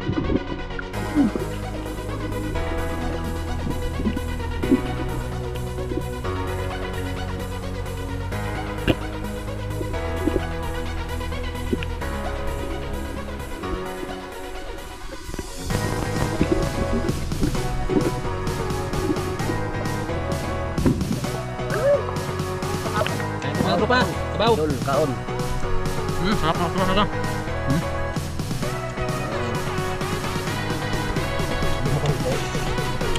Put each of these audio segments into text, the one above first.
Ano pa? Sabaw. Kaon. Harap.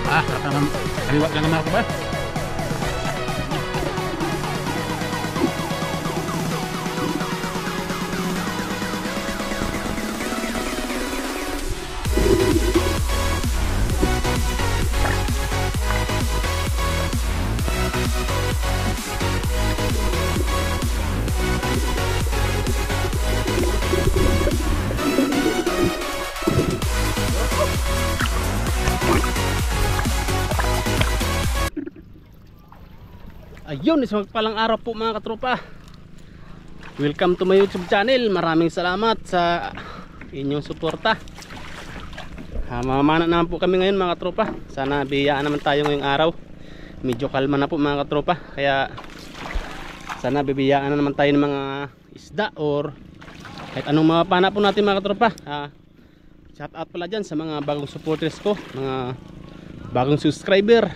Harap naman. Kaliwat lang naman ako ba? Ayun, isang palang araw po mga katropa. Welcome to my YouTube channel. Maraming salamat sa inyong suporta. Mamana naman po kami ngayon mga katropa. Sana biyayaan naman tayo ngayong araw. Medyo kalma na po mga katropa. Kaya sana bibiyaan na naman tayo ng mga isda or kahit anong mapana po natin mga katropa. Shout out pala dyan sa mga bagong supporters ko, mga bagong subscriber.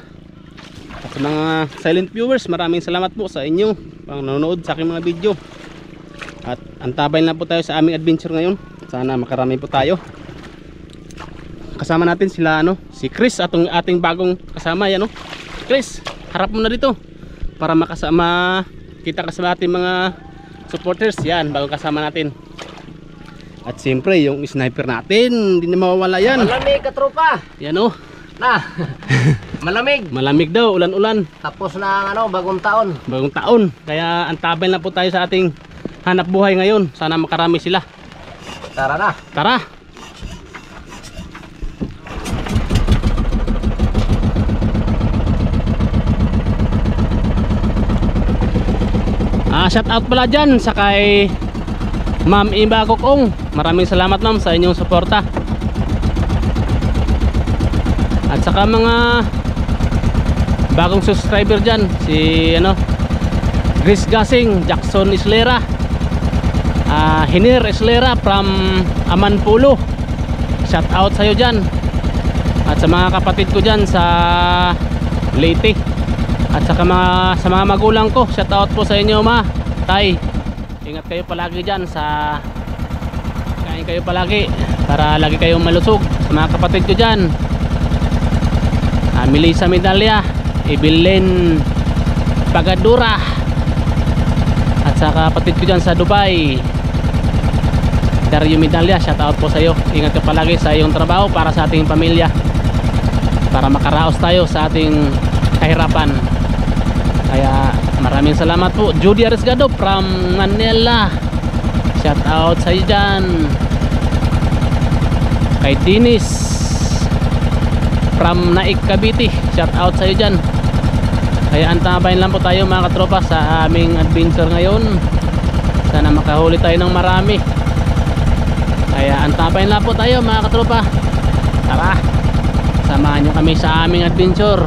At sa mga silent viewers, maraming salamat po sa inyo pang nanonood sa aking mga video. At antabay na po tayo sa aming adventure ngayon. Sana makarami po tayo. Kasama natin sila si Chris, atong ating bagong kasama yan. Chris, harap mo na dito para makasama kita kasama ating mga supporters. Yan, bagong kasama natin. At siyempre yung sniper natin, hindi na mawawala yan. Malamig katropa. Yan Na. Malamig. Malamig daw, ulan-ulan. Tapos na ang bagong taon. Bagong taon. Kaya antabay na po tayo sa ating hanap buhay ngayon. Sana makarami sila. Tara na. Tara. Shout out pala dyan sa kay Ma'am Iba Kokong. Maraming salamat ma'am sa inyong suporta. At saka mga bagong subscriber dyan, si Chris Gasing, Jackson Islera, Hinir Islera from Amanpulo. Shout out sa'yo dyan. At sa mga kapatid ko dyan sa Leyte. At saka sa mga magulang ko, shout out po sa inyo ma, tay. Ingat kayo palagi dyan kain kayo palagi para lagi kayong malusog. Sa mga kapatid ko dyan, Melissa Medalya, Evelyn Pagadura, at saka kapatid ko dyan sa Dubai, Dario Medalya, shout out po sa iyo. Ingat ka palagi sa iyong trabaho para sa ating pamilya, para makaraos tayo sa ating kahirapan. Kaya maraming salamat po. Judy Arisgado from Manila, shout out sa iyo dyan. Kay Dinis from Naik Cavite, shout out sa iyo dyan. Kaya antabayin lang po tayo mga katropa sa aming adventure ngayon. Sana makahuli tayo ng marami. Kaya antabayin lang po tayo mga katropa. Tara, samahan nyo kami sa aming adventure.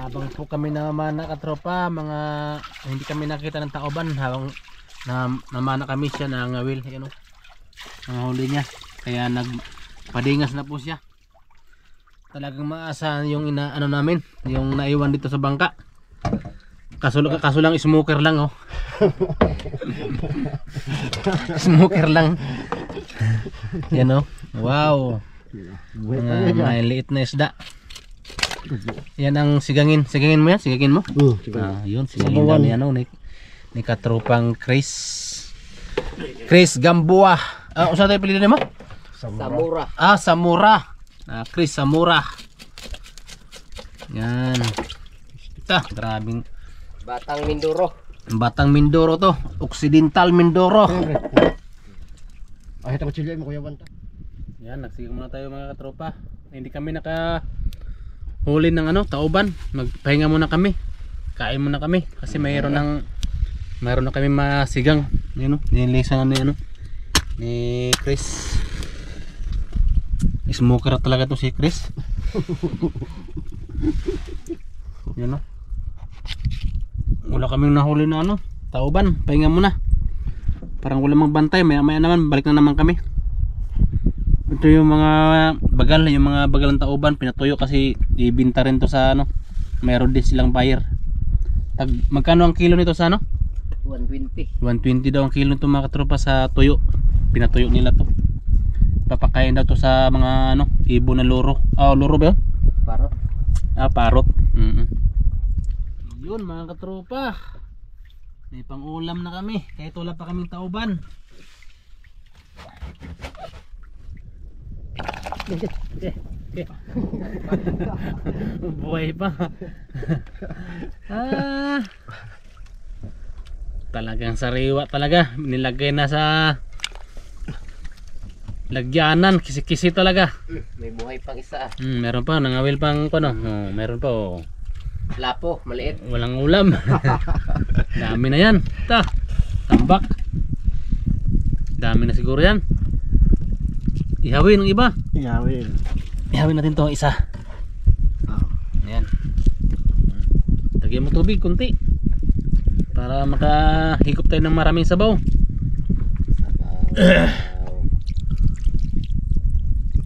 Habang po kami namana katropa, mga hindi kami nakita ng taoban, habang namana kami siya ng will, huli niya. Kaya nagpadingas na po siya. Talagang maasahan yung namin, yung naiwan dito sa bangka. Kaso lang smoker lang Smoker lang. Yan wow. May liit na isda. Yan ang sigangin. Sigangin mo yan? Sigangin mo? Yun, sigangin daw yan ni katropang Chris Gamboa. Usa tayo pilihan mo? Samura. Samura. Chris Samura. Yan. Ta, grabing Batang Mindoro. Batang Mindoro to, Occidental Mindoro. Ay, ito ko chili mo kuya Banta. Yan, nagsigang muna tayo mga katropa. Hindi kami huli ng tauban. Magpahinga muna kami. Kain muna kami kasi mayroon na kami masigang. Yun nililisan na ni Chris. Smoker talaga to si Chris. Yun wala kaming nahuli na tauban. Pahinga muna. Parang wala magbantay. Maya naman balik na naman kami. Ito yung mga bagal ng tauban pinatuyo kasi ibinta rin to sa mayroon din silang buyer. Magkano ang kilo nito sa 120. 120 daw ang kilo nito mga katropa sa tuyo. Pinatuyo nila to. Papakain daw to sa mga ibon na loro. Loro ba yun? Parot. Parot. Yun mga katropa. May pang ulam na kami kahit wala pa kaming tauban. Buhay pa. Talagang sariwa talaga. Nilagay na sa lagyanan. Kisi-kisi talaga. May buhay pang isa. Meron pa. Nangawil pang meron pa Lapo, maliit. Walang ulam. Dami na yan. Tambak. Dami na siguro yan. Ihawin ng iba. Ihawin natin to isa. Ayan. Lagyan mo tubig kunti para makahigop tayo ng maraming sabaw.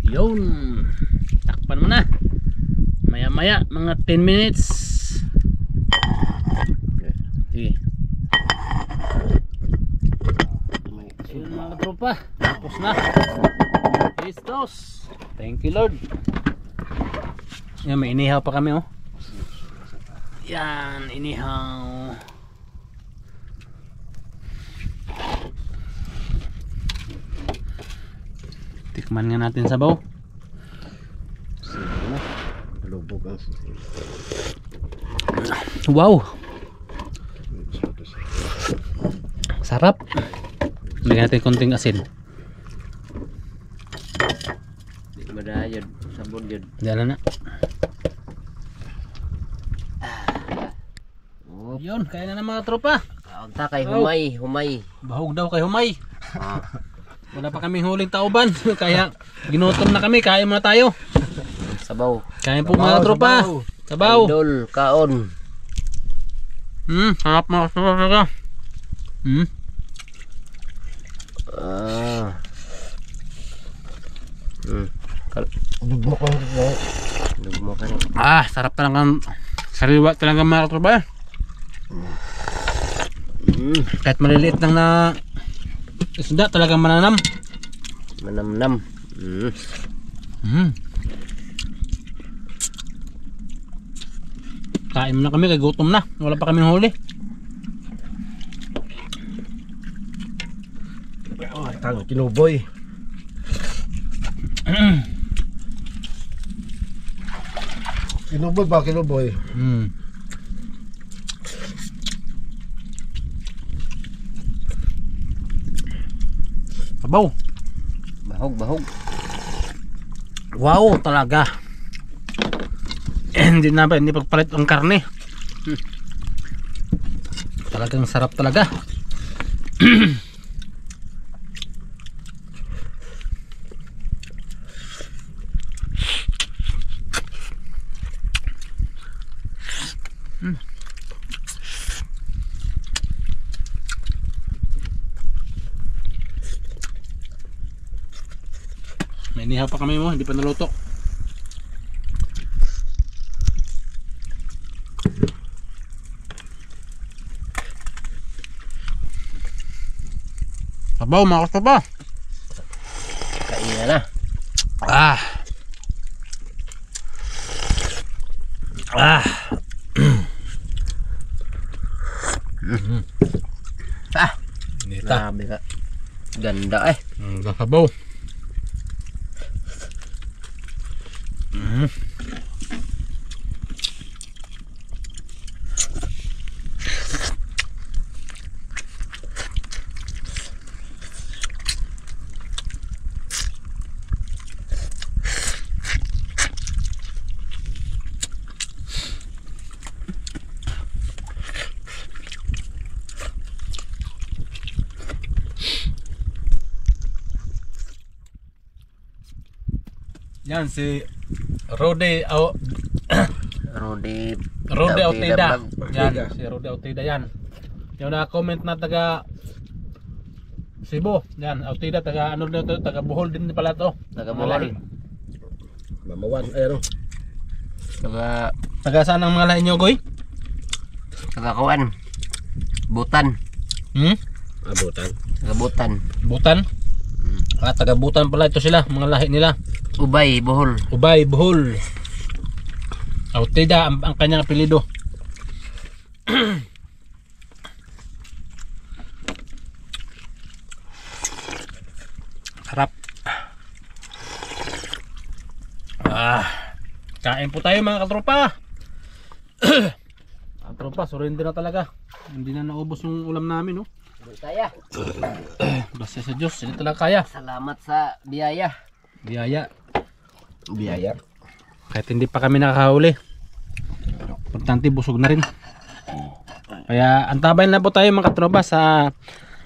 Yun. Takpan mo na. Maya maya mga 10 minutes. Sige. Ayun mga tropa. Tapos na. Listos. Thank you Lord. Yan, may inihaw pa kami Yan, inihaw. Tikman nga natin sabaw. Lubog ang Wow. Sarap. Lagyan natin konting asin. Madayod, sabon yun. Diyan na. Yun, kaya na mga tropa. Kaunta kay humay. Bahog daw kay humay. Wala pa kaming huling tauban. Kaya ginutom na kami. Kaya muna tayo. Sabaw. Kaya po mga tropa. Sabaw. Idol, kaon. Sarap mga tropa talaga. Dugmo ko Dugmo ka rin. Sarap talaga. Sariwa talaga mga tropa. Kahit maliliit lang na isda talagang mananam. Manamnam. Kain na kami, gutom na. Wala pa kami huli. tang kinuboy. Kinuboy ba kinuboy? Sabaw. Bahog. Wow talaga. Hindi pagpalit ang karne. Talagang sarap talaga. May inihaw pa kami hindi pa naluto. Sabaw mga kasaba. Kainan na. Grabe ka. Ganda Sabaw. Yan si Rode Rode Rode Autida. Vlog. Yan, si Rode Autida yan. Yung na-comment na taga Cebu. Yan, Autida taga ano na to, taga Bohol din pala to. Taga Mga lahi. Bohol. Mamawan. Ayun. Taga saan ang mga lahi nyo, Goy? Taga Kuan. Butan. Abutan. Taga Butan. Butan. Taga Butan pala ito sila, mga lahi nila. Ubay, Bohol. Ubay, Bohol. Autida ang kanyang apelido. Sarap. Kain po tayo mga katropa. Katropa, surrender na talaga. Hindi na naubos yung ulam namin, no? Kaya. Basta sa Diyos, hindi talaga kaya. Salamat sa biyaya. Biyaya. Biyaya. Kahit hindi pa kami nakakahuli. Importante busog na rin. Kaya antabayan na po tayo mga katropa sa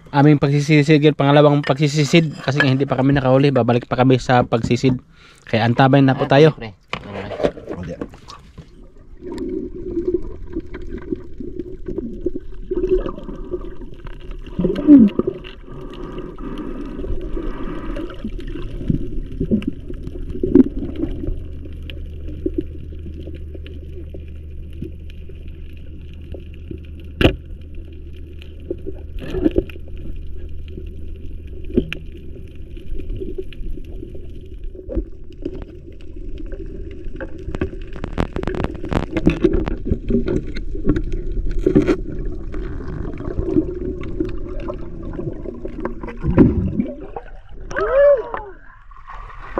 aming pagsisisid, pangalawang pagsisisid. Kasi nga hindi pa kami nakahuli, babalik pa kami sa pagsisid. Kaya antabayan na po tayo. Pre. Hindi.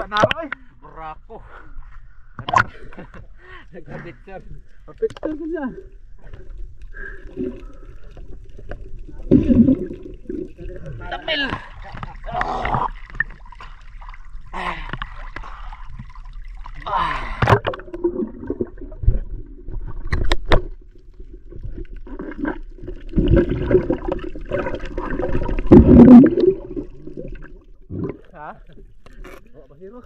Naroy, brako. Nagkabit-kab. Papicture ko siya. Tapil. Ha? Oh, bahiro.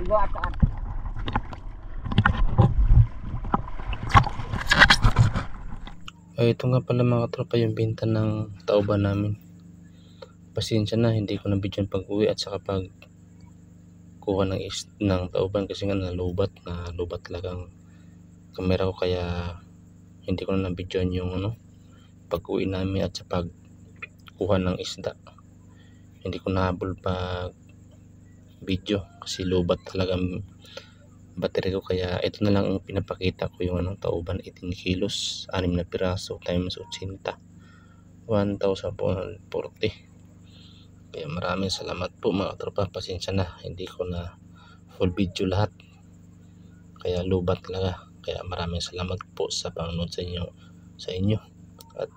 Igo ataan. Ito nga pala mga katropa yung binta ng tauban namin. Pasensya na, hindi ko na video pag uwi at saka pag kuha ng tauban kasi nga nalubat talagang kamera ko, kaya hindi ko na video yung pag uwi namin at sa pag kuha ng isda. Hindi ko nahabol pag video kasi lubat talaga ang battery ko, kaya ito na lang ang pinapakita ko yung tauban 18 kilos 6 na piraso times 80 1,440. Kaya maraming salamat po mga tropa, pasensya na hindi ko na full video lahat kaya lubat talaga, kaya maraming salamat po sa panonood sa inyo at